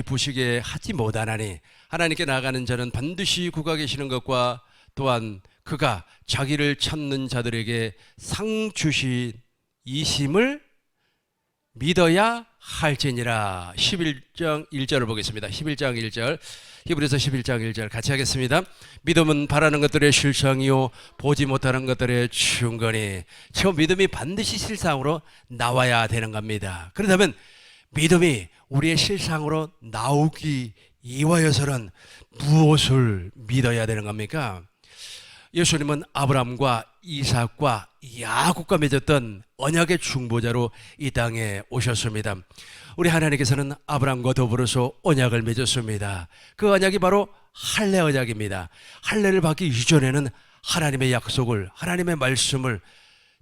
보시기에 하지 못하나니 하나님께 나아가는 자는 반드시 그가 계시는 것과 또한 그가 자기를 찾는 자들에게 상 주신 이심을 믿어야 할지니라. 11장 1절을 보겠습니다. 11장 1절, 히브리서 11장 1절 같이 하겠습니다. 믿음은 바라는 것들의 실상이요 보지 못하는 것들의 증거니. 저 믿음이 반드시 실상으로 나와야 되는 겁니다. 그렇다면 믿음이 우리의 실상으로 나오기 이와여서는 무엇을 믿어야 되는 겁니까? 예수님은 아브라함과 이삭과 야곱과 맺었던 언약의 중보자로 이 땅에 오셨습니다. 우리 하나님께서는 아브라함과 더불어서 언약을 맺었습니다. 그 언약이 바로 할례 언약입니다. 할례를 받기 이전에는 하나님의 약속을, 하나님의 말씀을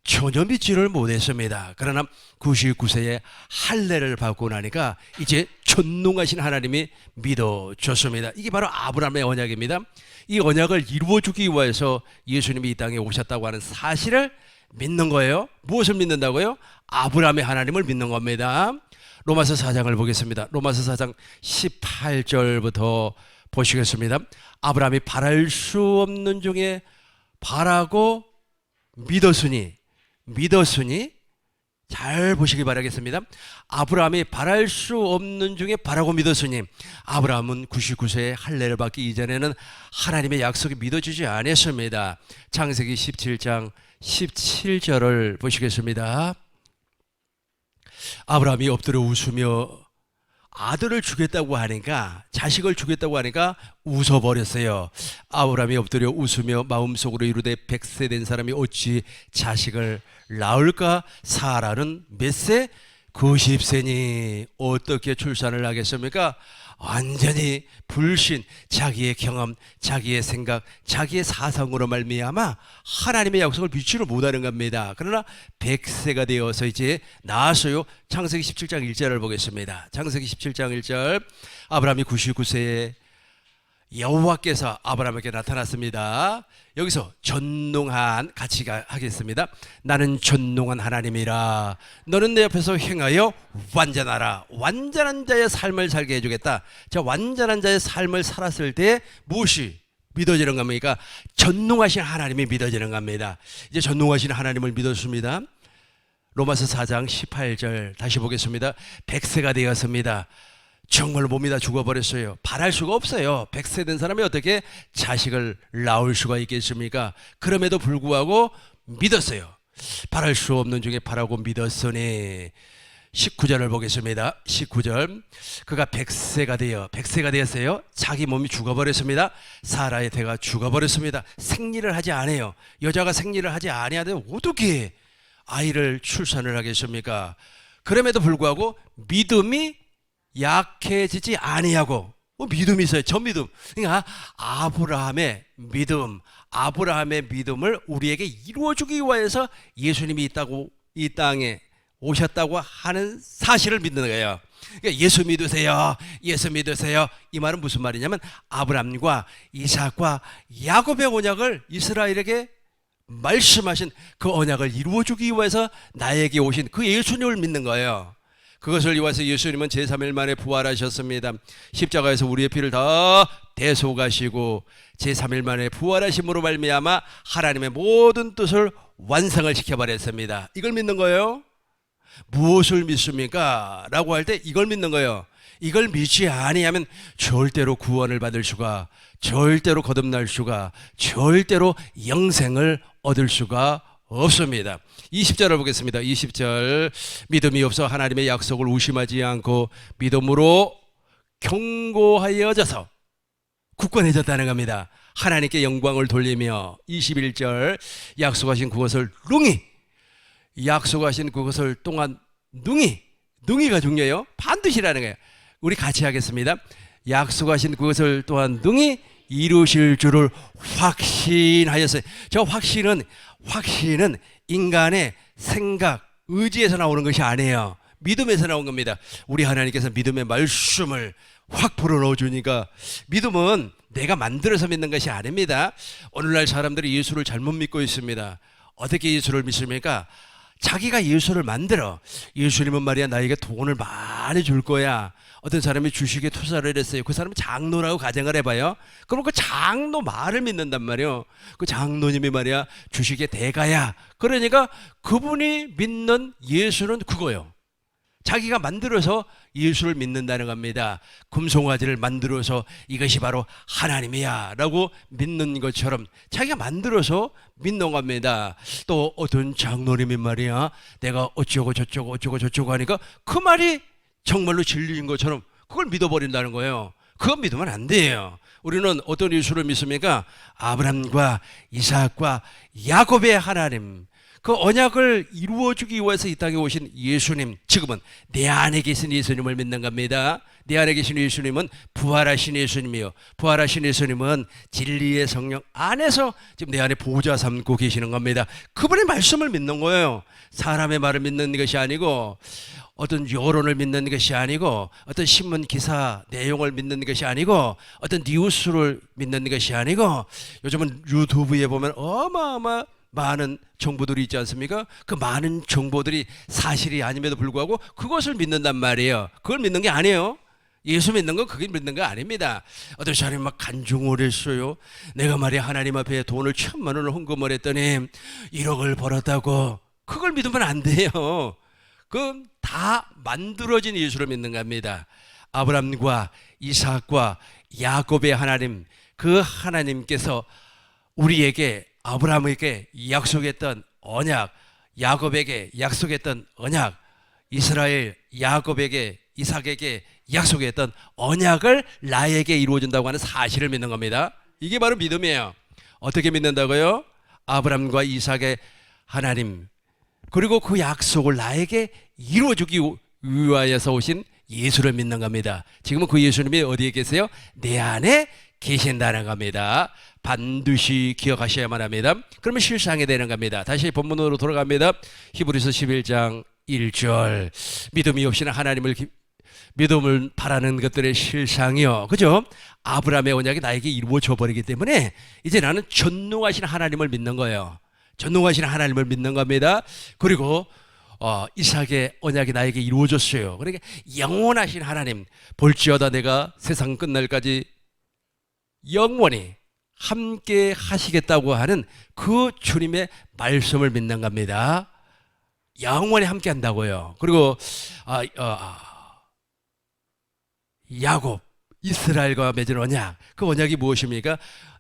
전혀 믿지를 못했습니다. 그러나 99세에 할례를 받고 나니까 이제 전능하신 하나님이 믿어졌습니다. 이게 바로 아브라함의 언약입니다. 이 언약을 이루어주기 위해서 예수님이 이 땅에 오셨다고 하는 사실을 믿는 거예요. 무엇을 믿는다고요? 아브라함의 하나님을 믿는 겁니다. 로마서 4장을 보겠습니다. 로마서 4장 18절부터 보시겠습니다. 아브라함이 바랄 수 없는 중에 바라고 믿었으니 잘 보시기 바라겠습니다. 아브라함이 바랄 수 없는 중에 바라고 믿었으니 아브라함은 99세에 할례를 받기 이전에는 하나님의 약속이 믿어지지 않았습니다. 창세기 17장 17절을 보시겠습니다. 아브라함이 엎드려 웃으며 아들을 주겠다고 하니까, 자식을 주겠다고 하니까 웃어버렸어요. 아브라함이 엎드려 웃으며 마음속으로 이르되 100세 된 사람이 어찌 자식을 낳을까? 사라는 몇 세? 90세니 어떻게 출산을 하겠습니까? 완전히 불신, 자기의 경험, 자기의 생각, 자기의 사상으로 말미암아 하나님의 약속을 믿지를 못하는 겁니다. 그러나 100세가 되어서 이제 나왔어요. 창세기 17장 1절을 보겠습니다. 창세기 17장 1절, 아브라함이 99세에 여호와께서 아브라함에게 나타났습니다. 여기서 전능한, 같이 하겠습니다. 나는 전능한 하나님이라. 너는 내 옆에서 행하여 완전하라. 완전한 자의 삶을 살게 해주겠다. 자, 완전한 자의 삶을 살았을 때 무엇이 믿어지는 겁니까? 전능하신 하나님이 믿어지는 겁니다. 이제 전능하신 하나님을 믿었습니다. 로마서 4장 18절 다시 보겠습니다. 100세가 되었습니다. 정말 몸이 다 죽어버렸어요. 바랄 수가 없어요. 100세 된 사람이 어떻게 자식을 낳을 수가 있겠습니까? 그럼에도 불구하고 믿었어요. 바랄 수 없는 중에 바라고 믿었으니. 19절을 보겠습니다. 19절, 그가 100세가 되었어요. 자기 몸이 죽어버렸습니다. 사라의 태가 죽어버렸습니다. 생리를 하지 않아요. 여자가 생리를 하지 않아야 어떻게 아이를 출산을 하겠습니까? 그럼에도 불구하고 믿음이 약해지지 아니하고, 믿음이 있어요. 저 믿음. 그러니까 아브라함의 믿음을 우리에게 이루어주기 위해서 예수님이 이 땅에 오셨다고 하는 사실을 믿는 거예요. 그러니까 예수 믿으세요. 이 말은 무슨 말이냐면 아브라함과 이삭과 야곱의 언약을 이스라엘에게 말씀하신 그 언약을 이루어주기 위해서 나에게 오신 그 예수님을 믿는 거예요. 그것을 위해서 예수님은 제3일 만에 부활하셨습니다. 십자가에서 우리의 피를 다 대속하시고 제3일 만에 부활하심으로 말미암아 하나님의 모든 뜻을 완성을 시켜버렸습니다. 이걸 믿는 거예요. 무엇을 믿습니까? 라고 할 때 이걸 믿는 거예요. 이걸 믿지 아니하면 절대로 구원을 받을 수가, 절대로 거듭날 수가, 절대로 영생을 얻을 수가 없습니다. 20절을 보겠습니다. 20절, 믿음이 없어 하나님의 약속을 의심하지 않고 믿음으로 견고하여져서 굳건해졌다는 겁니다. 하나님께 영광을 돌리며. 21절, 약속하신 그것을 동안 능히가 중요해요. 반드시라는 거예요. 우리 같이 하겠습니다. 약속하신 그것을 또한 능히 이루실 줄을 확신하였어요. 저 확신은 인간의 생각, 의지에서 나오는 것이 아니에요. 믿음에서 나온 겁니다. 우리 하나님께서 믿음의 말씀을 확 불어넣어 주니까, 믿음은 내가 만들어서 믿는 것이 아닙니다. 오늘날 사람들이 예수를 잘못 믿고 있습니다. 어떻게 예수를 믿습니까? 자기가 예수를 만들어. 예수님은 말이야 나에게 돈을 많이 줄 거야. 어떤 사람이 주식에 투자를 했어요. 그 사람은 장로라고 가정을 해봐요. 그럼 그 장로 말을 믿는단 말이에요. 그 장로님이 말이야 주식의 대가야. 그러니까 그분이 믿는 예수는 그거요. 자기가 만들어서 예수를 믿는다는 겁니다. 금송아지를 만들어서 이것이 바로 하나님이야 라고 믿는 것처럼 자기가 만들어서 믿는 겁니다. 또 어떤 장로님이 말이야 내가 어쩌고 저쩌고 하니까 그 말이 정말로 진리인 것처럼 그걸 믿어버린다는 거예요. 그건 믿으면 안 돼요. 우리는 어떤 예수를 믿습니까? 아브라함과 이삭과 야곱의 하나님, 그 언약을 이루어주기 위해서 이 땅에 오신 예수님, 지금은 내 안에 계신 예수님을 믿는 겁니다. 내 안에 계신 예수님은 부활하신 예수님이요. 부활하신 예수님은 진리의 성령 안에서 지금 내 안에 보좌 삼고 계시는 겁니다. 그분의 말씀을 믿는 거예요. 사람의 말을 믿는 것이 아니고, 어떤 여론을 믿는 것이 아니고, 어떤 신문 기사 내용을 믿는 것이 아니고, 어떤 뉴스를 믿는 것이 아니고, 요즘은 유튜브에 보면 어마어마 많은 정보들이 있지 않습니까? 그 많은 정보들이 사실이 아님에도 불구하고 그것을 믿는단 말이에요. 그걸 믿는 게 아니에요. 예수 믿는 건 그게 믿는 거 아닙니다. 어떤 사람이 막 간증을 했어요. 내가 말이야 하나님 앞에 돈을 1,000만 원을 헌금을 했더니 1억을 벌었다고. 그걸 믿으면 안 돼요. 그건 다 만들어진 예수를 믿는 겁니다. 아브라함과 이삭과 야곱의 하나님, 그 하나님께서 우리에게 아브라함에게 약속했던 언약, 야곱에게 약속했던 언약, 이스라엘 야곱에게 이삭에게 약속했던 언약을 나에게 이루어진다고 하는 사실을 믿는 겁니다. 이게 바로 믿음이에요. 어떻게 믿는다고요? 아브라함과 이삭의 하나님, 그리고 그 약속을 나에게 이루어주기 위하여서 오신 예수를 믿는 겁니다. 지금은 그 예수님이 어디에 계세요? 내 안에 계신다는 겁니다. 반드시 기억하셔야만 합니다. 그러면 실상이 되는 겁니다. 다시 본문으로 돌아갑니다. 히브리서 11장 1절. 믿음이 없이는 믿음을 바라는 것들의 실상이요. 그죠? 아브라함의 언약이 나에게 이루어져 버리기 때문에 이제 나는 전능하신 하나님을 믿는 거예요. 전능하신 하나님을 믿는 겁니다. 그리고 이삭의 언약이 나에게 이루어졌어요. 그러니까 영원하신 하나님, 볼지어다 내가 세상 끝날까지 영원히 함께 하시겠다고 하는 그 주님의 말씀을 믿는 겁니다. 영원히 함께 한다고요. 그리고 야곱, 이스라엘과 맺은 언약, 그 언약이 무엇입니까?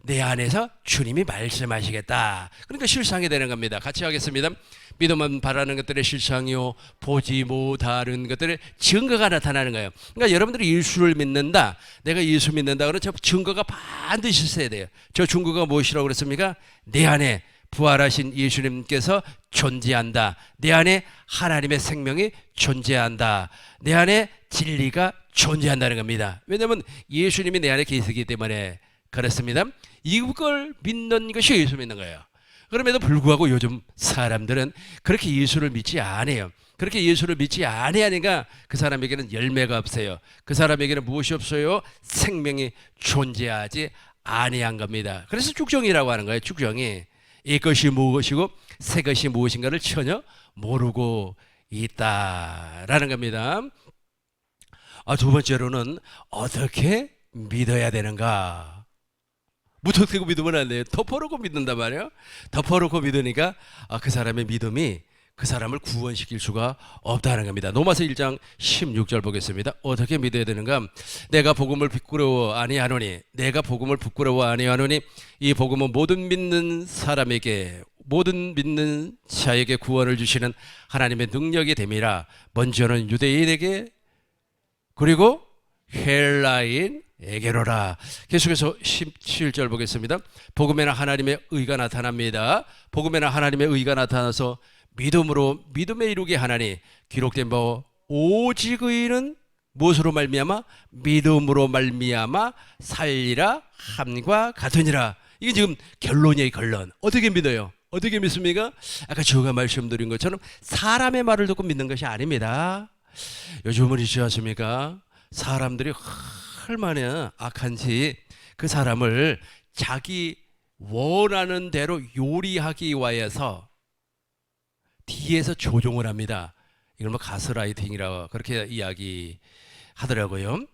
내 안에서 주님이 말씀하시겠다. 그러니까 실상이 되는 겁니다. 같이 하겠습니다. 믿음은 바라는 것들의 실상이요 보지 못하는 것들의 증거가 나타나는 거예요. 그러니까 여러분들이 예수를 믿는다, 내가 예수 믿는다 그러면 저 증거가 반드시 있어야 돼요. 저 증거가 무엇이라고 그랬습니까? 내 안에 부활하신 예수님께서 존재한다. 내 안에 하나님의 생명이 존재한다. 내 안에 진리가 존재한다는 겁니다. 왜냐하면 예수님이 내 안에 계시기 때문에 그렇습니다. 이걸 믿는 것이 예수 믿는 거예요. 그럼에도 불구하고 요즘 사람들은 그렇게 예수를 믿지 않아요. 그렇게 예수를 믿지 않으니까 그 사람에게는 열매가 없어요. 그 사람에게는 무엇이 없어요? 생명이 존재하지 아니한 겁니다. 그래서 쭉정이라고 하는 거예요. 쭉정이. 이것이 무엇이고 새 것이 무엇인가를 전혀 모르고 있다라는 겁니다. 두 번째로는 어떻게 믿어야 되는가? 무턱대고 믿으면 안 돼요. 덮어놓고 믿는단 말이에요. 덮어놓고 믿으니까 그 사람의 믿음이 그 사람을 구원시킬 수가 없다는 겁니다. 로마서 1장 16절 보겠습니다. 어떻게 믿어야 되는가? 내가 복음을 부끄러워 아니하노니 이 복음은 모든 믿는 사람에게, 모든 믿는 자에게 구원을 주시는 하나님의 능력이 됨이라. 먼저는 유대인에게 그리고 헬라인에게로라. 계속해서 17절 보겠습니다. 복음에는 하나님의 의가 나타납니다. 복음에는 하나님의 의가 나타나서 믿음으로 믿음에 이르게 하나니 기록된 바 오직 의인은 무엇으로 말미암아? 믿음으로 말미암아 살리라 함과 같으니라. 이게 지금 결론이에요. 결론. 어떻게 믿어요? 어떻게 믿습니까? 아까 제가 말씀드린 것처럼 사람의 말을 듣고 믿는 것이 아닙니다. 요즘은 있지 않습니까? 사람들이 얼마나 악한지 그 사람을 자기 원하는 대로 요리하기 위해서 뒤에서 조종을 합니다. 이걸 뭐 가스라이팅이라고 그렇게 이야기하더라고요.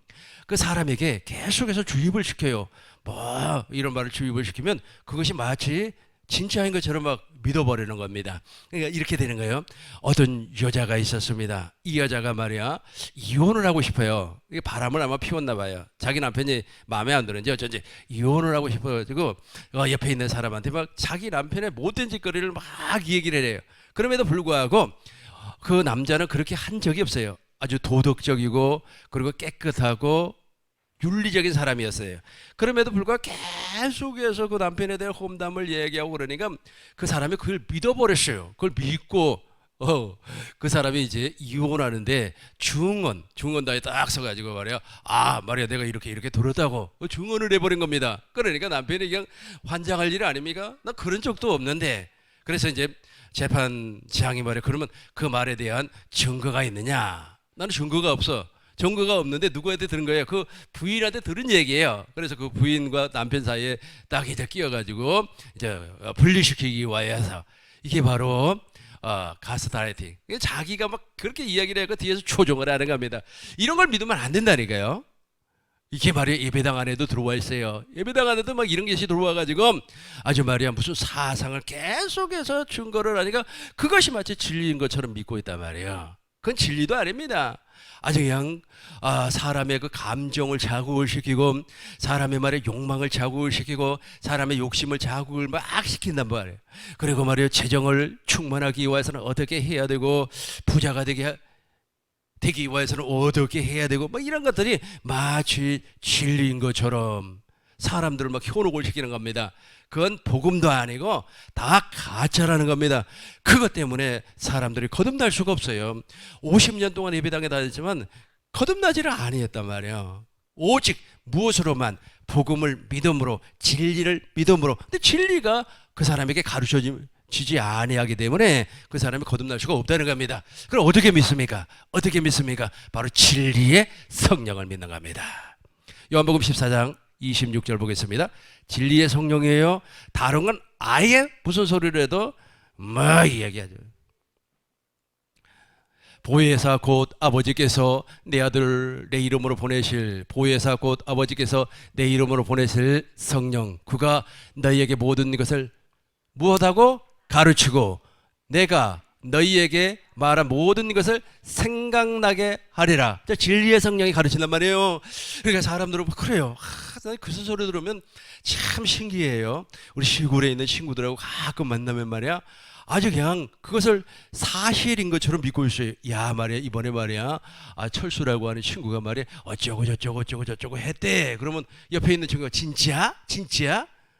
그 사람에게 계속해서 주입을 시켜요. 뭐 이런 말을 주입을 시키면 그것이 마치 진짜인 것처럼 막 믿어버리는 겁니다. 그러니까 이렇게 되는 거예요. 어떤 여자가 있었습니다. 이 여자가 말이야 이혼을 하고 싶어요. 이게 바람을 아마 피웠나 봐요. 자기 남편이 마음에 안 드는지 어쩐지 이혼을 하고 싶어가지고 옆에 있는 사람한테 막 자기 남편의 못된 짓거리를 막 얘기를 해요. 그럼에도 불구하고 그 남자는 그렇게 한 적이 없어요. 아주 도덕적이고 그리고 깨끗하고 윤리적인 사람이었어요. 그럼에도 불구하고 계속해서 그 남편에 대한 험담을 얘기하고 그러니까 그 사람이 그걸 믿어버렸어요. 그걸 믿고 그 사람이 이제 이혼하는데 증언다에 딱 서가지고 말이야. 말이야 내가 이렇게 들었다고 증언을 해버린 겁니다. 그러니까 남편이 그냥 환장할 일 아닙니까? 나 그런 적도 없는데. 그래서 이제 재판장이 말이야. 그러면 그 말에 대한 증거가 있느냐? 나는 증거가 없어. 증거가 없는데 누구한테 들은 거예요? 그 부인한테 들은 얘기예요. 그래서 그 부인과 남편 사이에 딱 이제 끼어가지고 이제 분리시키기 위해서 이게 바로 가스라이팅. 자기가 막 그렇게 이야기를 하고 뒤에서 조종을 하는 겁니다. 이런 걸 믿으면 안 된다니까요. 이게 말이야 예배당 안에도 들어와 있어요. 예배당 안에도 막 이런 것이 들어와가지고 아주 말이야 무슨 사상을 계속해서 증거를 하니까 그것이 마치 진리인 것처럼 믿고 있단 말이에요. 그건 진리도 아닙니다. 아주 그냥 사람의 그 감정을 자극을 시키고 사람의 말에 욕망을 자극을 시키고 사람의 욕심을 자극을 막 시킨단 말이에요. 그리고 말이에요 재정을 충만하기 위해서는 어떻게 해야 되고 부자가 되기 위해서는 어떻게 해야 되고 뭐 이런 것들이 마치 진리인 것처럼 사람들을 막 현혹을 시키는 겁니다. 그건 복음도 아니고 다 가짜라는 겁니다. 그것 때문에 사람들이 거듭날 수가 없어요. 50년 동안 예배당에 다녔지만 거듭나지를 아니했단 말이에요. 오직 무엇으로만 복음을 믿음으로 진리를 믿음으로. 근데 진리가 그 사람에게 가르쳐지지 아니하기 때문에 그 사람이 거듭날 수가 없다는 겁니다. 그럼 어떻게 믿습니까? 어떻게 믿습니까? 바로 진리의 성령을 믿는 겁니다. 요한복음 14장 26절 보겠습니다. 진리의 성령이에요. 다른 건 아예 무슨 소리를 해도 뭐 이야기하죠. 보혜사 곧 아버지께서 내 아들 내 이름으로 보내실 보혜사 곧 아버지께서 내 이름으로 보내실 성령 그가 너희에게 모든 것을 무엇하고 가르치고 내가 너희에게 말한 모든 것을 생각나게 하리라. 진리의 성령이 가르친단 말이에요. 그러니까 사람들은 그래요. 그 소리 들으면 참 신기해요. 우리 시골에 있는 친구들하고 가끔 만나면 말이야. 아주 그냥 그것을 사실인 것처럼 믿고 있어요. 야 말이야 이번에 말이야 철수라고 하는 친구가 말이야 어쩌고 저쩌고 했대. 그러면 옆에 있는 친구가 진짜?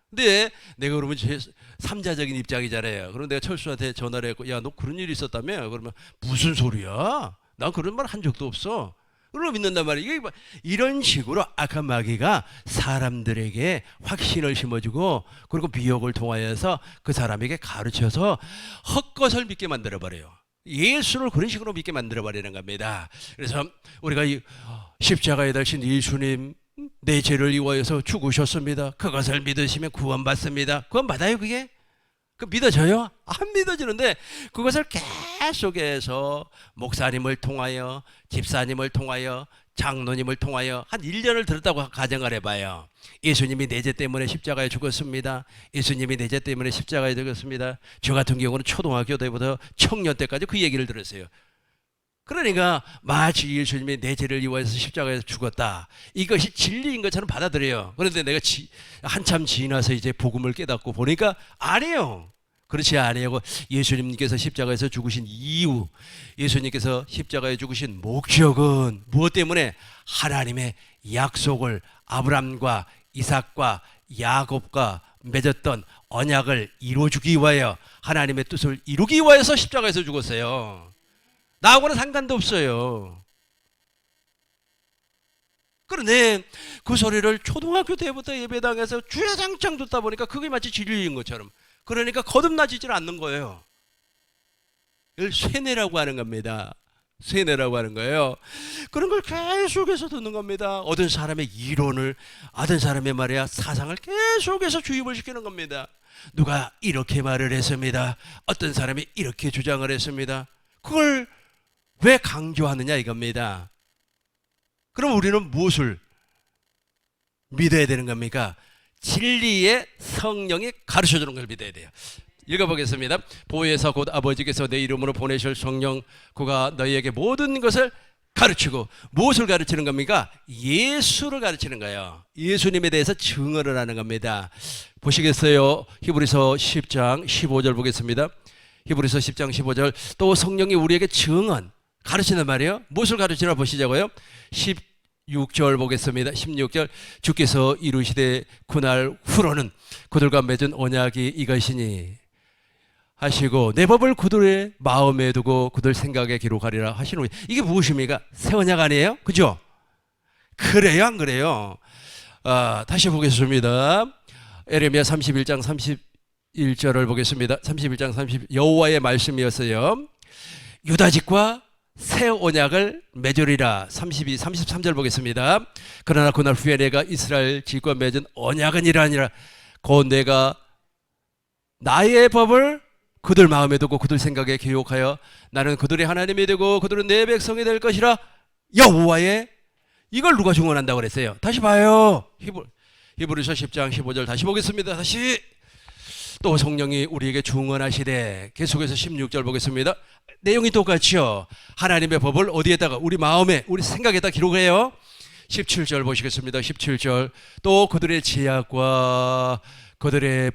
근데 내가 그러면 제 3자적인 입장이잖아요. 그럼 내가 철수한테 전화를 했고 야 너 그런 일이 있었다며? 그러면 무슨 소리야? 난 그런 말 한 적도 없어. 그러면 믿는단 말이에요. 이게 이런 식으로 악한 마귀가 사람들에게 확신을 심어주고 그리고 미혹을 통하여서 그 사람에게 가르쳐서 헛것을 믿게 만들어버려요. 예수를 그런 식으로 믿게 만들어버리는 겁니다. 그래서 우리가 이 십자가에 달신 예수님 내 죄를 위하여서 죽으셨습니다. 그것을 믿으시면 구원받습니다. 구원받아요 그게? 그 믿어져요? 안 믿어지는데 그것을 계속해서 목사님을 통하여 집사님을 통하여 장로님을 통하여 한 1년을 들었다고 가정을 해봐요. 예수님이 내 죄 때문에 십자가에 죽었습니다. 예수님이 내 죄 때문에 십자가에 죽었습니다. 저 같은 경우는 초등학교 때부터 청년 때까지 그 얘기를 들었어요. 그러니까 마치 예수님이 내 죄를 위하여서 십자가에서 죽었다. 이것이 진리인 것처럼 받아들여요. 그런데 내가 한참 지나서 이제 복음을 깨닫고 보니까 아니에요. 그렇지 아니하고 예수님께서 십자가에서 죽으신 이유, 예수님께서 십자가에 죽으신 목적은 무엇 때문에? 하나님의 약속을 아브람과 이삭과 야곱과 맺었던 언약을 이루어주기 위하여 하나님의 뜻을 이루기 위해서 십자가에서 죽었어요. 나하고는 상관도 없어요. 그런데 그 소리를 초등학교 때부터 예배당에서 주야장창 듣다 보니까 그게 마치 진리인 것처럼 그러니까 거듭나지질 않는 거예요. 이걸 쇠뇌라고 하는 겁니다. 쇠뇌라고 하는 거예요. 그런 걸 계속해서 듣는 겁니다. 어떤 사람의 이론을 어떤 사람의 말이야 사상을 계속해서 주입을 시키는 겁니다. 누가 이렇게 말을 했습니다. 어떤 사람이 이렇게 주장을 했습니다. 그걸 왜 강조하느냐 이겁니다. 그럼 우리는 무엇을 믿어야 되는 겁니까? 진리의 성령이 가르쳐주는 걸 믿어야 돼요. 읽어보겠습니다. 보혜사 곧 아버지께서 내 이름으로 보내실 성령 그가 너희에게 모든 것을 가르치고, 무엇을 가르치는 겁니까? 예수를 가르치는 거예요. 예수님에 대해서 증언을 하는 겁니다. 보시겠어요? 히브리서 10장 15절 보겠습니다. 히브리서 10장 15절. 또 성령이 우리에게 증언 가르치는 말이에요. 무엇을 가르치나 보시자고요. 16절 보겠습니다. 16절. 주께서 이루시되 그날 후로는 그들과 맺은 언약이 이것이니 하시고 내 법을 그들의 마음에 두고 그들 생각에 기록하리라 하시는 거예요. 이게 무엇입니까? 새 언약 아니에요? 그죠? 그래요 안 그래요? 다시 보겠습니다. 에레미야 31장 31절을 보겠습니다. 31장 30 여호와의 말씀이었어요. 유다 집과 새 언약을 맺으리라. 32, 33절 보겠습니다. 그러나 그날 후에 내가 이스라엘 집과 맺은 언약은 이러하니라. 곧 내가 나의 법을 그들 마음에 두고 그들 생각에 기록하여 나는 그들의 하나님이 되고 그들은 내 백성이 될 것이라. 여호와의, 이걸 누가 증언한다고 그랬어요? 다시 봐요. 히브리서 10장 15절 다시 보겠습니다. 다시. 또 성령이 우리에게 증언하시되, 계속해서 16절 보겠습니다. 내용이 똑같죠. 하나님의 법을 어디에다가? 우리 마음에, 우리 생각에다 기록해요. 17절 보시겠습니다. 17절. 또 그들의 제약과 그들의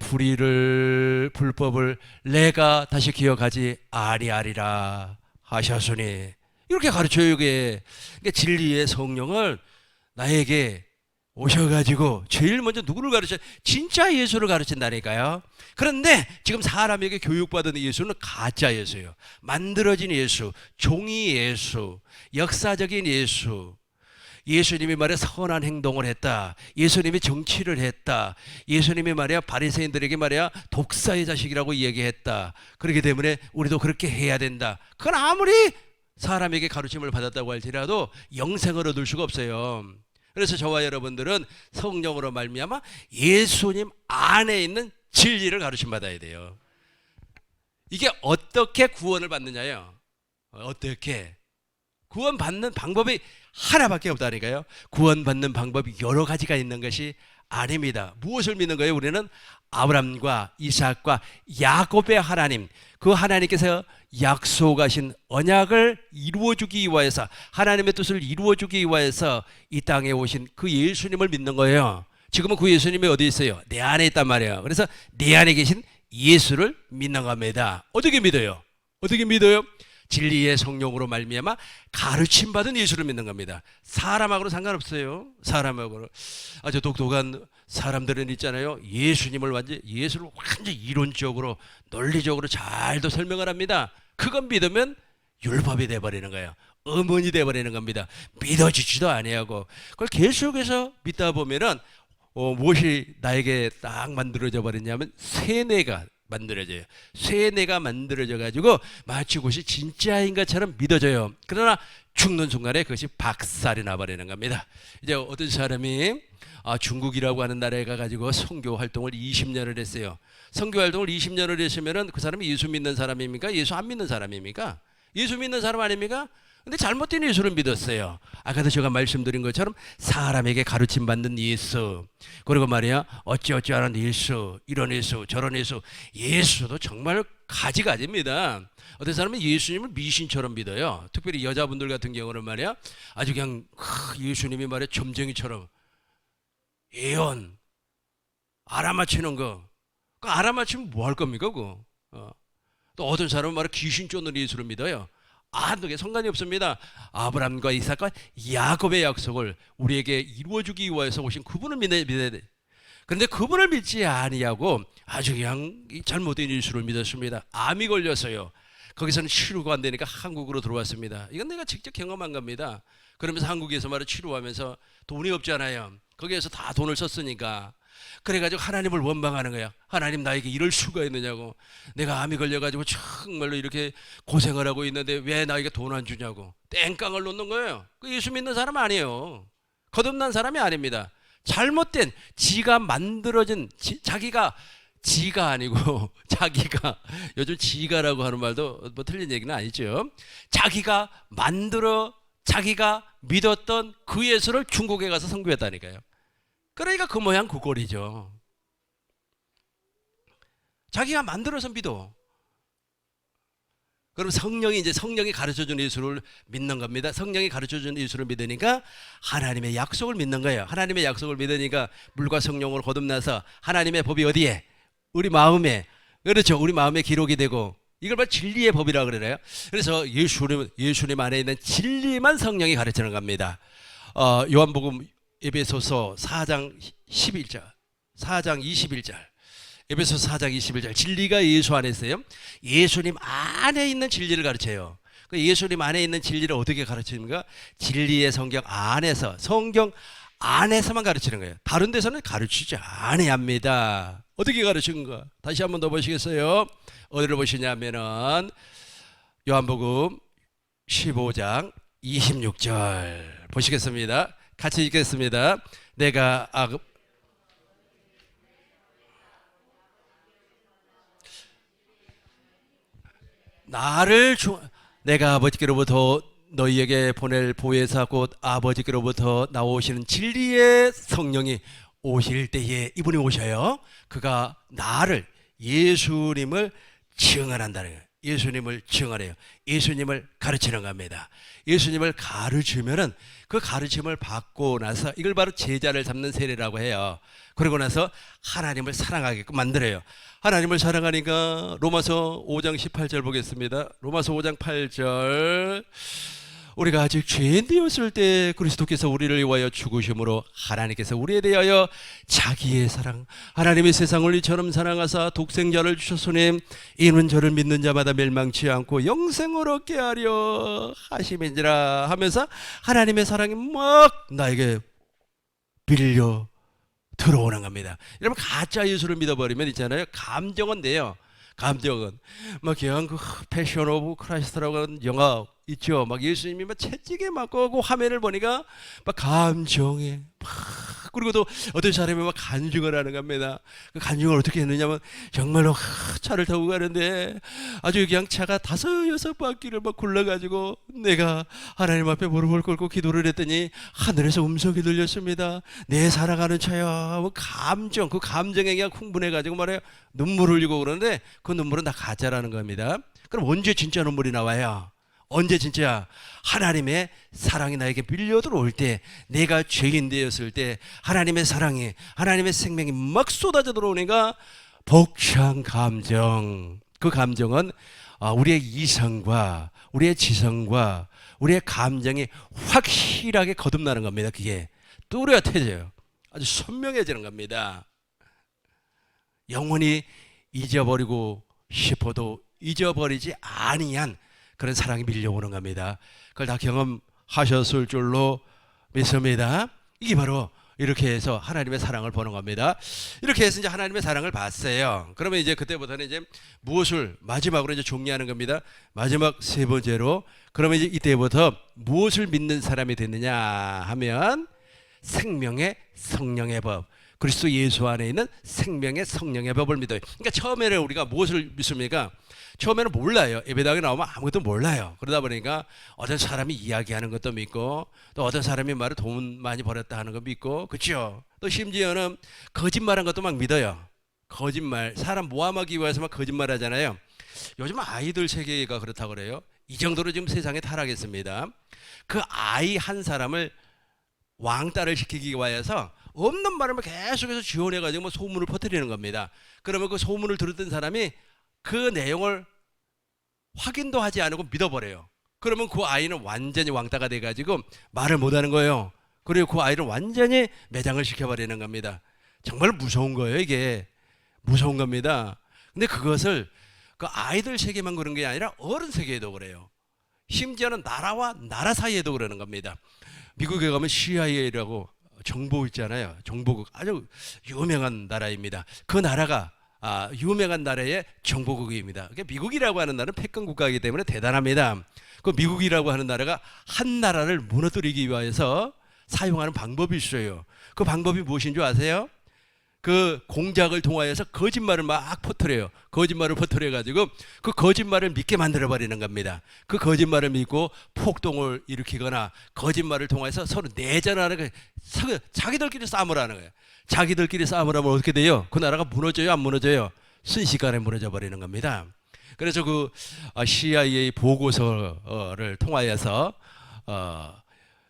불법을 내가 다시 기억하지 아니하리라 하셨으니. 이렇게 가르쳐요. 이게 그러니까 진리의 성령을 나에게 오셔가지고 제일 먼저 누구를 가르쳐? 진짜 예수를 가르친다니까요. 그런데 지금 사람에게 교육받은 예수는 가짜 예수예요. 만들어진 예수, 종이 예수, 역사적인 예수. 예수님이 말이야 선한 행동을 했다. 예수님이 정치를 했다. 예수님이 말이야 바리새인들에게 말이야 독사의 자식이라고 얘기했다. 그렇기 때문에 우리도 그렇게 해야 된다. 그건 아무리 사람에게 가르침을 받았다고 할지라도 영생을 얻을 수가 없어요. 그래서 저와 여러분들은 성령으로 말미암아 예수님 안에 있는 진리를 가르침 받아야 돼요. 이게 어떻게 구원을 받느냐요? 어떻게? 구원받는 방법이 하나밖에 없다니까요. 구원받는 방법이 여러 가지가 있는 것이 아닙니다. 무엇을 믿는 거예요? 우리는 아브라함과 이삭과 야곱의 하나님, 그 하나님께서 약속하신 언약을 이루어주기 위하여서, 하나님의 뜻을 이루어주기 위하여서 이 땅에 오신 그 예수님을 믿는 거예요. 지금은 그 예수님이 어디 있어요? 내 안에 있단 말이에요. 그래서 내 안에 계신 예수를 믿는 겁니다. 어떻게 믿어요? 어떻게 믿어요? 진리의 성령으로 말미암아 가르침 받은 예수를 믿는 겁니다. 사람하고는 상관없어요. 사람하고는 아주 독특한 사람들은 있잖아요. 예수를 완전히 이론적으로 논리적으로 잘도 설명을 합니다. 그건 믿으면 율법이 돼버리는 거예요. 음운이 돼버리는 겁니다. 믿어지지도 아니하고. 그걸 계속해서 믿다 보면은 무엇이 나에게 딱 만들어져 버렸냐면 세뇌가 만들어져요. 세뇌가 만들어져 가지고 마치 그것이 진짜인 것처럼 믿어져요. 그러나 죽는 순간에 그것이 박살이 나버리는 겁니다. 이제 어떤 사람이 중국이라고 하는 나라에 가가지고 선교 활동을 20년을 했어요. 선교 활동을 20년을 했으면은 그 사람이 예수 믿는 사람입니까? 예수 안 믿는 사람입니까? 예수 믿는 사람 아닙니까? 근데 잘못된 예수를 믿었어요. 아까도 제가 말씀드린 것처럼 사람에게 가르침 받는 예수, 그리고 말이야 어찌어찌하는 예수, 이런 예수 저런 예수. 예수도 정말 가지가지입니다. 어떤 사람은 예수님을 미신처럼 믿어요. 특별히 여자분들 같은 경우는 말이야 아주 그냥 예수님이 말이야 점쟁이처럼 예언 알아맞히는 거. 그 알아맞히면 뭐 할 겁니까 그거? 또 어떤 사람은 말이야 귀신 쫓는 예수를 믿어요. 그게 상관이 없습니다. 아브라함과 이삭과 야곱의 약속을 우리에게 이루어주기 위해서 오신 그분을 믿어야 돼. 그런데 그분을 믿지 아니하고 아주 그냥 잘못된 예수를 믿었습니다. 암이 걸렸어요. 거기서는 치료가 안 되니까 한국으로 들어왔습니다. 이건 내가 직접 경험한 겁니다. 그러면서 한국에서 말을 치료하면서 돈이 없잖아요. 거기에서 다 돈을 썼으니까. 그래가지고 하나님을 원망하는 거야. 하나님 나에게 이럴 수가 있느냐고. 내가 암이 걸려가지고 정말로 이렇게 고생을 하고 있는데 왜 나에게 돈 안 주냐고. 땡깡을 놓는 거예요. 그 예수 믿는 사람 아니에요. 거듭난 사람이 아닙니다. 잘못된 지가 만들어진 자기가 지가 아니고 자기가, 요즘 지가라고 하는 말도 뭐 틀린 얘기는 아니죠. 자기가 만들어 자기가 믿었던 그 예수를 중국에 가서 선교했다니까요. 그러니까 그 모양 그 꼴이죠. 자기가 만들어서 믿어. 그럼 성령이 이제 성령이 가르쳐준 예수를 믿는 겁니다. 성령이 가르쳐준 예수를 믿으니까 하나님의 약속을 믿는 거예요. 하나님의 약속을 믿으니까 물과 성령으로 거듭나서 하나님의 법이 어디에? 우리 마음에. 그렇죠. 우리 마음에 기록이 되고, 이걸 바로 진리의 법이라고 그래요. 그래서 예수님 안에 있는 진리만 성령이 가르치는 겁니다. 요한복음 에베소서 4장 11절, 4장 21절. 에베소서 4장 21절. 진리가 예수 안에 있어요. 예수님 안에 있는 진리를 가르쳐요. 예수님 안에 있는 진리를 어떻게 가르칩니까? 진리의 성경 안에서, 성경 안에서만 가르치는 거예요. 다른 데서는 가르치지 않아야 합니다. 어떻게 가르치는가? 다시 한번 더 보시겠어요? 어디를 보시냐면은 요한복음 15장 26절 보시겠습니다. 같이 읽겠습니다. 내가 내가 아버지께로부터 너희에게 보낼 보혜사 곧 아버지께로부터 나오시는 진리의 성령이 오실 때에, 이분이 오셔요. 그가 나를, 예수님을 증언한다는 거예요. 예수님을 증언해요. 예수님을 가르치는 겁니다. 예수님을 가르치면은 그 가르침을 받고 나서 이걸 바로 제자를 잡는 세례라고 해요. 그러고 나서 하나님을 사랑하게끔 만들어요. 하나님을 사랑하니까 로마서 5장 18절 보겠습니다. 로마서 5장 8절. 우리가 아직 죄인 되었을 때 그리스도께서 우리를 위하여 죽으심으로 하나님께서 우리에 대하여 자기의 사랑, 하나님의 세상을 이처럼 사랑하사 독생자를 주셨으니 이는 저를 믿는 자마다 멸망치 않고 영생을 얻게 하려 하심인지라 하면서 하나님의 사랑이 막 나에게 빌려 들어오는 겁니다. 여러분, 가짜 예수를 믿어버리면 있잖아요, 감정은 돼요. 감정은 막 그냥 그 패션 오브 크라이스트라고 하는 영화 있죠. 막 예수님이 막 채찍에 맞고 그 화면을 보니까 막 감정에 막, 그리고 또 어떤 사람이 막 간증을 하는 겁니다. 그 간증을 어떻게 했느냐면 정말로 차를 타고 가는데 아주 그냥 차가 5-6바퀴를 막 굴러가지고 내가 하나님 앞에 무릎을 꿇고 기도를 했더니 하늘에서 음성이 들렸습니다. 내 살아가는 차야. 뭐 감정, 그 감정에 그냥 흥분해가지고 말해요, 눈물 흘리고 그러는데 그 눈물은 다 가짜라는 겁니다. 그럼 언제 진짜 눈물이 나와요? 언제 진짜 하나님의 사랑이 나에게 밀려 들어올 때, 내가 죄인 되었을 때 하나님의 사랑이, 하나님의 생명이 막 쏟아져 들어오니까 벅찬 감정, 그 감정은 우리의 이성과 우리의 지성과 우리의 감정이 확실하게 거듭나는 겁니다. 그게 뚜렷해져요. 아주 선명해지는 겁니다. 영원히 잊어버리고 싶어도 잊어버리지 아니한 그런 사랑이 밀려오는 겁니다. 그걸 다 경험하셨을 줄로 믿습니다. 이게 바로 이렇게 해서 하나님의 사랑을 보는 겁니다. 이렇게 해서 이제 하나님의 사랑을 봤어요. 그러면 이제 그때부터는 이제 무엇을 마지막으로 이제 정리하는 겁니다. 마지막 세 번째로, 그러면 이제 이때부터 무엇을 믿는 사람이 됐느냐 하면 생명의 성령의 법, 그리스도 예수 안에 있는 생명의 성령의 법을 믿어요. 그러니까 처음에는 우리가 무엇을 믿습니까? 처음에는 몰라요. 예배당에 나오면 아무것도 몰라요. 그러다 보니까 어떤 사람이 이야기하는 것도 믿고, 또 어떤 사람이 말을 돈 많이 벌었다 하는 거 믿고, 그렇죠? 또 심지어는 거짓말한 것도 막 믿어요. 거짓말, 사람 모함하기 위해서 막 거짓말 하잖아요. 요즘 아이들 세계가 그렇다고 그래요. 이 정도로 지금 세상에 타락했습니다. 그 아이 한 사람을 왕따를 시키기 위해서 없는 말을 계속해서 지원해가지고 뭐 소문을 퍼뜨리는 겁니다. 그러면 그 소문을 들었던 사람이 그 내용을 확인도 하지 않고 믿어버려요. 그러면 그 아이는 완전히 왕따가 돼가지고 말을 못하는 거예요. 그리고 그 아이를 완전히 매장을 시켜버리는 겁니다. 정말 무서운 거예요. 이게 무서운 겁니다. 근데 그것을 그 아이들 세계만 그런 게 아니라 어른 세계에도 그래요. 심지어는 나라와 나라 사이에도 그러는 겁니다. 미국에 가면 CIA라고 정보 있잖아요. 정보국, 아주 유명한 나라입니다. 그 나라가 유명한 나라의 정보국입니다. 미국이라고 하는 나라는 패권 국가이기 때문에 대단합니다. 그 미국이라고 하는 나라가 한 나라를 무너뜨리기 위해서 사용하는 방법이 있어요. 그 방법이 무엇인 줄 아세요? 그 공작을 통하여서 거짓말을 막 퍼뜨려요. 거짓말을 퍼뜨려가지고 그 거짓말을 믿게 만들어버리는 겁니다. 그 거짓말을 믿고 폭동을 일으키거나 거짓말을 통해서 서로 내전하는 거예요. 자기들끼리 싸움을 하는 거예요. 자기들끼리 싸움을 하면 어떻게 돼요? 그 나라가 무너져요? 안 무너져요? 순식간에 무너져 버리는 겁니다. 그래서 그 CIA 보고서를 통하여서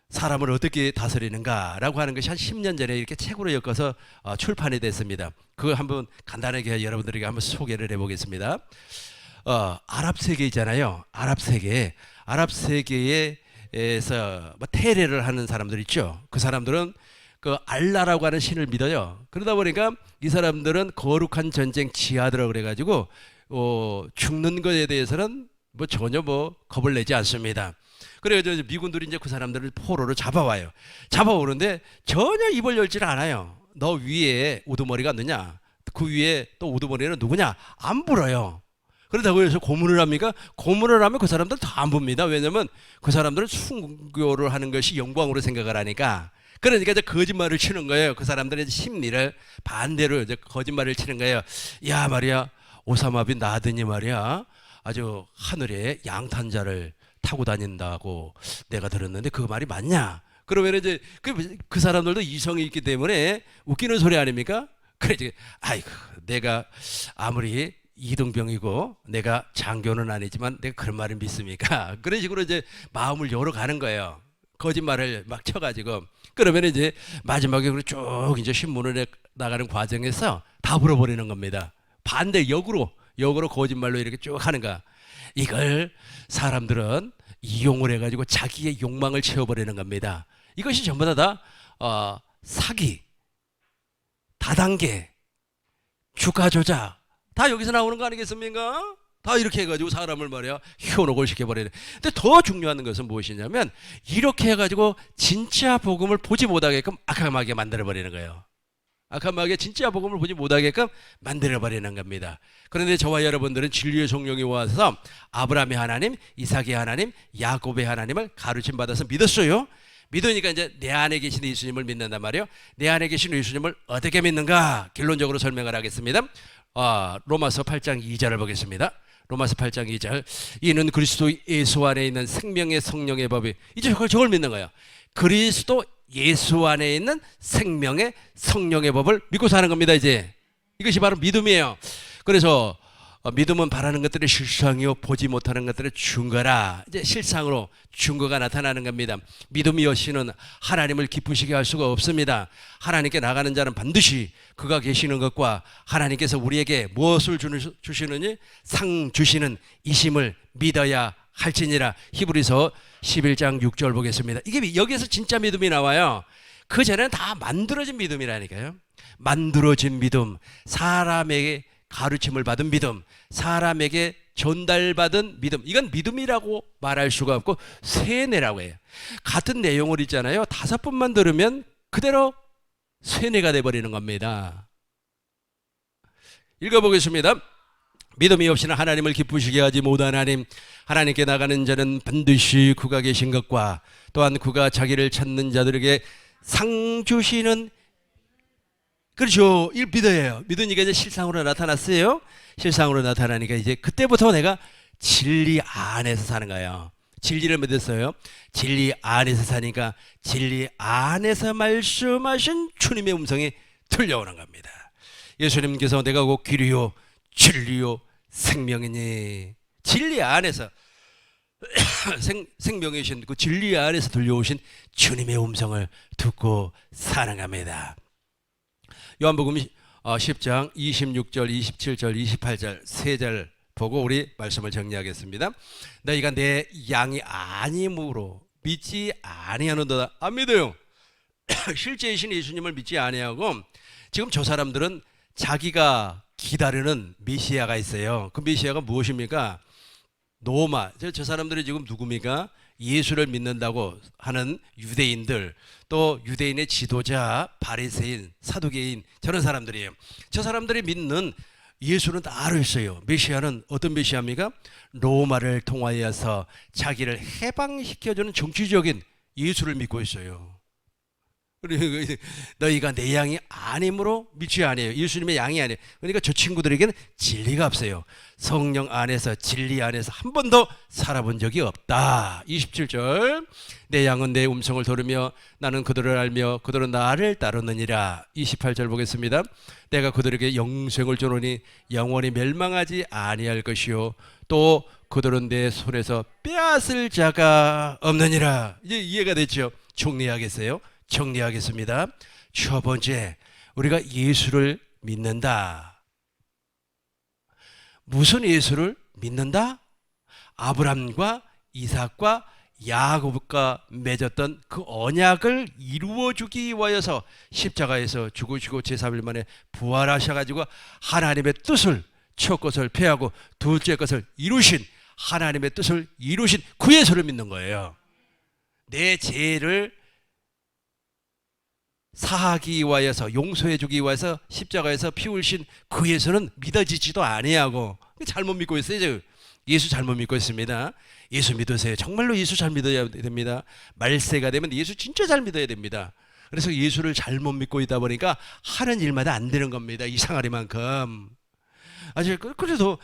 사람을 어떻게 다스리는가라고 하는 것이 한 10년 전에 이렇게 책으로 엮어서 출판이 됐습니다. 그거 한번 간단하게 여러분들에게 한번 소개를 해보겠습니다. 아랍 세계 있잖아요. 아랍 세계에서 뭐 테레를 하는 사람들 있죠. 그 사람들은 그 알라라고 하는 신을 믿어요. 그러다 보니까 이 사람들은 거룩한 전쟁 지하드라 그래가지고 죽는 것에 대해서는 뭐 전혀 뭐 겁을 내지 않습니다. 그래서 미군들이 이제 그 사람들을 포로로 잡아와요. 잡아오는데 전혀 입을 열지를 않아요. 너 위에 우두머리가 없느냐? 그 위에 또 우두머리는 누구냐? 안 불어요. 그러다고 해서 고문을 합니까? 고문을 하면 그 사람들 다 안 봅니다. 왜냐면 그 사람들은 순교를 하는 것이 영광으로 생각을 하니까. 그러니까 이제 거짓말을 치는 거예요. 그 사람들의 심리를 반대로 이제 거짓말을 치는 거예요. 야 말이야, 오사마 빈 라든이 말이야, 아주 하늘에 양탄자를 타고 다닌다고 내가 들었는데 그 말이 맞냐? 그러면 이제 그 사람들도 이성이 있기 때문에 웃기는 소리 아닙니까? 그래 이제 아이고 내가 아무리 이등병이고 내가 장교는 아니지만 내가 그런 말을 믿습니까? 그런 식으로 이제 마음을 열어가는 거예요. 거짓말을 막 쳐가지고 그러면 이제 마지막에 쭉 이제 신문을 나가는 과정에서 다 불어버리는 겁니다. 반대 역으로 거짓말로 이렇게 쭉 하는가. 이걸 사람들은 이용을 해가지고 자기의 욕망을 채워버리는 겁니다. 이것이 전부 다 사기, 다단계, 주가 조작 다 여기서 나오는 거 아니겠습니까? 다 이렇게 해가지고 사람을 말이야 현혹을 시켜버리는. 근데 더 중요한 것은 무엇이냐면 이렇게 해가지고 진짜 복음을 보지 못하게끔 악함하게 만들어버리는 거예요. 악함하게 진짜 복음을 보지 못하게끔 만들어버리는 겁니다. 그런데 저와 여러분들은 진리의 성령이 와서 아브라함의 하나님, 이삭의 하나님, 야곱의 하나님을 가르침 받아서 믿었어요. 믿으니까 이제 내 안에 계신 예수님을 믿는단 말이에요. 내 안에 계신 예수님을 어떻게 믿는가? 결론적으로 설명을 하겠습니다. 로마서 8장 2절을 보겠습니다. 로마서 8장 2절. 이는 그리스도 예수 안에 있는 생명의 성령의 법이 이제 저걸 믿는 거예요. 그리스도 예수 안에 있는 생명의 성령의 법을 믿고 사는 겁니다. 이제 이것이 바로 믿음이에요. 그래서 믿음은 바라는 것들의 실상이요 보지 못하는 것들의 증거라. 이제 실상으로 증거가 나타나는 겁니다. 믿음이 없이는 하나님을 기쁘시게 할 수가 없습니다. 하나님께 나가는 자는 반드시 그가 계시는 것과 하나님께서 우리에게 무엇을 주시느니 상 주시는 이심을 믿어야 할지니라. 히브리서 11장 6절 보겠습니다. 이게 여기에서 진짜 믿음이 나와요. 그 전에는 다 만들어진 믿음이라니까요. 만들어진 믿음, 사람에게 가르침을 받은 믿음, 사람에게 전달받은 믿음. 이건 믿음이라고 말할 수가 없고 세뇌라고 해요. 같은 내용을 있잖아요. 5번만 들으면 그대로 세뇌가 돼버리는 겁니다. 읽어보겠습니다. 믿음이 없이는 하나님을 기쁘시게 하지 못한 하나님께 나가는 자는 반드시 그가 계신 것과 또한 그가 자기를 찾는 자들에게 상 주시는, 그렇죠, 믿어요. 믿으니까 이제 실상으로 나타났어요. 실상으로 나타나니까 이제 그때부터 내가 진리 안에서 사는 거예요. 진리를 믿었어요. 진리 안에서 사니까 진리 안에서 말씀하신 주님의 음성이 들려오는 겁니다. 예수님께서 내가 곧 길이요 진리요 생명이니, 진리 안에서 생명이신 그 진리 안에서 들려오신 주님의 음성을 듣고 사는 겁니다. 요한복음 10장 26절, 27절, 28절 3절 보고 우리 말씀을 정리하겠습니다. 너희가 내 양이 아님으로 믿지 아니하는도다. 안 믿어요. 실제이신 예수님을 믿지 아니하고 지금 저 사람들은 자기가 기다리는 메시아가 있어요. 그 메시아가 무엇입니까? 로마. 저 사람들이 지금 누굽니까? 예수를 믿는다고 하는 유대인들, 또 유대인의 지도자, 바리새인, 사두개인, 저런 사람들이에요. 저 사람들이 믿는 예수는 다 알고 있어요. 메시아는 어떤 메시아입니까? 로마를 통하여서 자기를 해방시켜주는 정치적인 예수를 믿고 있어요. 너희가 내 양이 아님으로 믿지 아니에요. 예수님의 양이 아니에요. 그러니까 저 친구들에게는 진리가 없어요. 성령 안에서 진리 안에서 한 번도 살아본 적이 없다. 27절 내 양은 내 음성을 들으며 나는 그들을 알며 그들은 나를 따르느니라. 28절 보겠습니다. 내가 그들에게 영생을 주노니 영원히 멸망하지 아니할 것이요 또 그들은 내 손에서 빼앗을 자가 없느니라. 이제 이해가 됐죠? 정리하겠어요? 정리하겠습니다. 첫 번째, 우리가 예수를 믿는다. 무슨 예수를 믿는다? 아브람과 이삭과 야곱과 맺었던 그 언약을 이루어주기 위하여서 십자가에서 죽으시고 제3일 만에 부활하셔가지고 하나님의 뜻을 첫 것을 폐하고 둘째 것을 이루신 하나님의 뜻을 이루신 그 예수를 믿는 거예요. 내 죄를 사하기 위하여서 용서해 주기 위해서 십자가에서 피 흘리신 그 예수는 믿어지지도 아니하고 잘못 믿고 있어요. 예수 잘못 믿고 있습니다. 예수 믿으세요. 정말로 예수 잘 믿어야 됩니다. 말세가 되면 예수 진짜 잘 믿어야 됩니다. 그래서 예수를 잘못 믿고 있다 보니까 하는 일마다 안 되는 겁니다. 이상하리만큼. 아직 그래도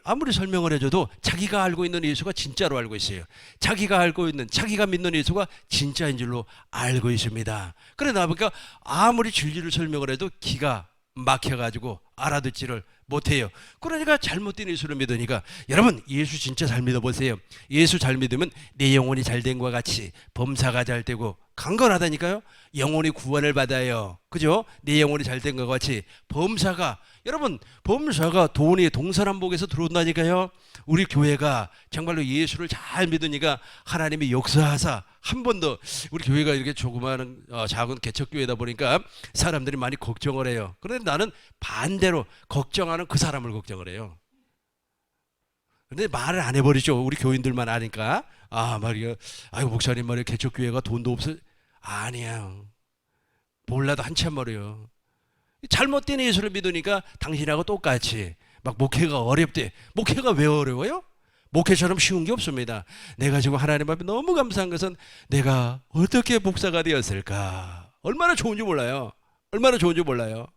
아무리 설명을 해줘도 자기가 알고 있는 예수가 진짜로 알고 있어요. 자기가 알고 있는, 자기가 믿는 예수가 진짜인 줄로 알고 있습니다. 그러다 보니까 아무리 진리를 설명을 해도 기가 막혀가지고 알아듣지를 못해요. 그러니까 잘못된 예수를 믿으니까 여러분 예수 진짜 잘 믿어보세요. 예수 잘 믿으면 내 영혼이 잘된 것과 같이 범사가 잘 되고 강건하다니까요. 영혼이 구원을 받아요. 그죠? 내 영혼이 잘된 것과 같이 여러분 범사가 돈이 동서남북에서 들어온다니까요. 우리 교회가 정말로 예수를 잘 믿으니까 하나님이 역사하사 한 번도 우리 교회가 이렇게 조그마한 작은 개척교회다 보니까 사람들이 많이 걱정을 해요. 그런데 나는 반대로 걱정하는 그 사람을 걱정을 해요. 근데 말을 안 해버리죠. 우리 교인들만 아니까. 말이야. 아유, 목사님 말이야. 개척교회가 돈도 없어. 아니야. 몰라도 한참 말이요. 잘못된 예수를 믿으니까 당신하고 똑같이 막 목회가 어렵대. 목회가 왜 어려워요? 목회처럼 쉬운 게 없습니다. 내가 지금 하나님 앞에 너무 감사한 것은 내가 어떻게 목사가 되었을까. 얼마나 좋은지 몰라요. 얼마나 좋은지 몰라요.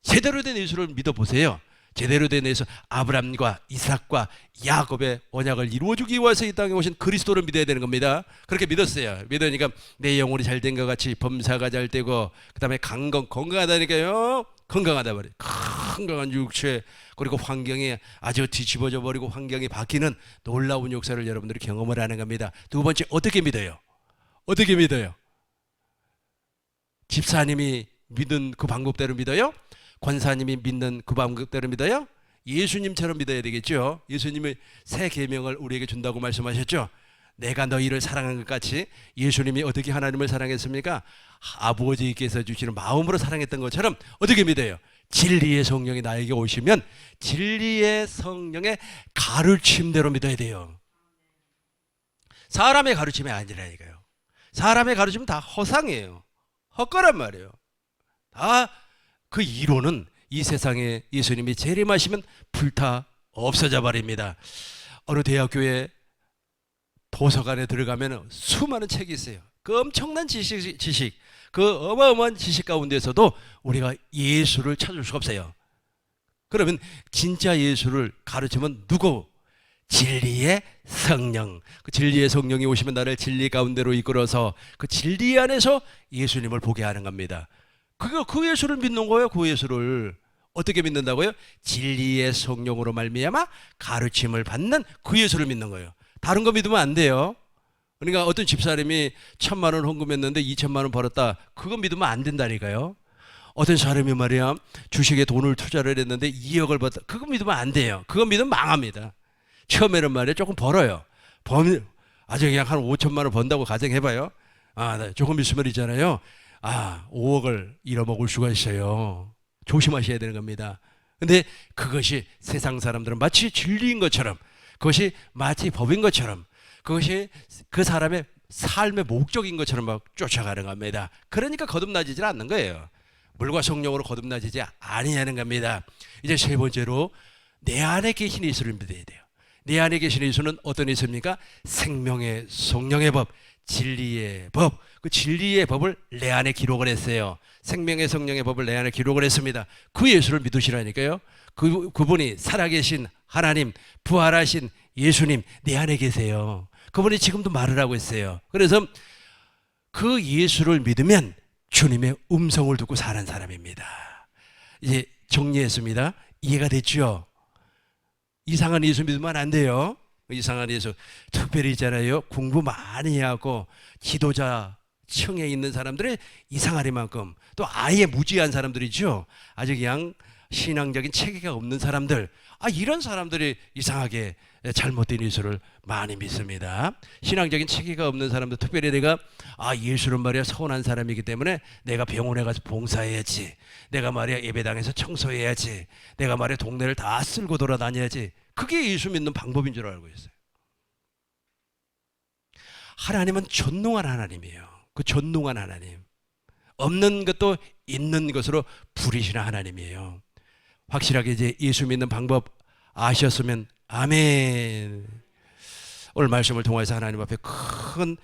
제대로 된 예수를 믿어보세요. 제대로 된 예수, 아브람과 이삭과 야곱의 언약을 이루어주기 위해서 이 땅에 오신 그리스도를 믿어야 되는 겁니다. 그렇게 믿었어요. 믿으니까 내 영혼이 잘된 것 같이 범사가 잘 되고 그 다음에 건강하다니까요. 건강하다 말이에요. 건강한 육체, 그리고 환경이 아주 뒤집어져 버리고 환경이 바뀌는 놀라운 역사를 여러분들이 경험을 하는 겁니다. 두 번째, 어떻게 믿어요? 어떻게 믿어요? 집사님이 믿은 그 방법대로 믿어요? 권사님이 믿는 그 방법대로 믿어요? 예수님처럼 믿어야 되겠죠. 예수님이 새 계명을 우리에게 준다고 말씀하셨죠. 내가 너희를 사랑한 것 같이 예수님이 어떻게 하나님을 사랑했습니까? 아버지께서 주시는 마음으로 사랑했던 것처럼 어떻게 믿어요? 진리의 성령이 나에게 오시면 진리의 성령의 가르침대로 믿어야 돼요. 사람의 가르침이 아니라니까요. 사람의 가르침은 다 허상이에요. 헛거란 말이에요. 다 그 이론은 이 세상에 예수님이 재림하시면 불타 없어져 버립니다. 어느 대학교에 도서관에 들어가면 수많은 책이 있어요. 그 엄청난 지식, 그 어마어마한 지식 가운데서도 우리가 예수를 찾을 수가 없어요. 그러면 진짜 예수를 가르치면 누구? 진리의 성령. 그 진리의 성령이 오시면 나를 진리 가운데로 이끌어서 그 진리 안에서 예수님을 보게 하는 겁니다. 그 예수를 믿는 거예요. 그 예수를 어떻게 믿는다고요? 진리의 성령으로 말미암아 가르침을 받는 그 예수를 믿는 거예요. 다른 거 믿으면 안 돼요. 그러니까 어떤 집사람이 1,000만 원 헌금했는데 2,000만 원 벌었다. 그거 믿으면 안 된다니까요. 어떤 사람이 말이야 주식에 돈을 투자를 했는데 2억을 벌었다. 그거 믿으면 안 돼요. 그거 믿으면 망합니다. 처음에는 말이야 조금 벌어요. 아주 그냥 한 5천만 원 번다고 가정해봐요. 조금 있으면 있잖아요. 5억을 잃어먹을 수가 있어요. 조심하셔야 되는 겁니다. 근데 그것이 세상 사람들은 마치 진리인 것처럼, 그것이 마치 법인 것처럼, 그것이 그 사람의 삶의 목적인 것처럼 막 쫓아가는 겁니다. 그러니까 거듭나지질 않는 거예요. 물과 성령으로 거듭나지지 아니하는 겁니다. 이제 세 번째로 내 안에 계신 예수를 믿어야 돼요. 내 안에 계신 예수는 어떤 예수입니까? 생명의 성령의 법, 진리의 법, 그 진리의 법을 내 안에 기록을 했어요. 생명의 성령의 법을 내 안에 기록을 했습니다. 그 예수를 믿으시라니까요. 그분이 살아계신 하나님, 부활하신 예수님 내 안에 계세요. 그분이 지금도 말을 하고 있어요. 그래서 그 예수를 믿으면 주님의 음성을 듣고 사는 사람입니다. 이제 정리했습니다. 이해가 됐죠? 이상한 예수 믿으면 안 돼요. 이상한 예수. 특별히 있잖아요. 공부 많이 하고 지도자 층에 있는 사람들의 이상하리만큼 또 아예 무지한 사람들이죠. 아주 그냥 신앙적인 체계가 없는 사람들. 이런 사람들이 이상하게 잘못된 예수를 많이 믿습니다. 신앙적인 체계가 없는 사람들, 특별히 내가 예수는 말이야 선한 사람이기 때문에 내가 병원에 가서 봉사해야지, 내가 말이야 예배당에서 청소해야지, 내가 말이야 동네를 다 쓸고 돌아다녀야지. 그게 예수 믿는 방법인 줄 알고 있어요. 하나님은 전능한 하나님이에요. 그 전능한 하나님, 없는 것도 있는 것으로 부리시는 하나님이에요. 확실하게 이제 예수 믿는 방법 아셨으면 아멘. 오늘 말씀을 통해서 하나님 앞에 큰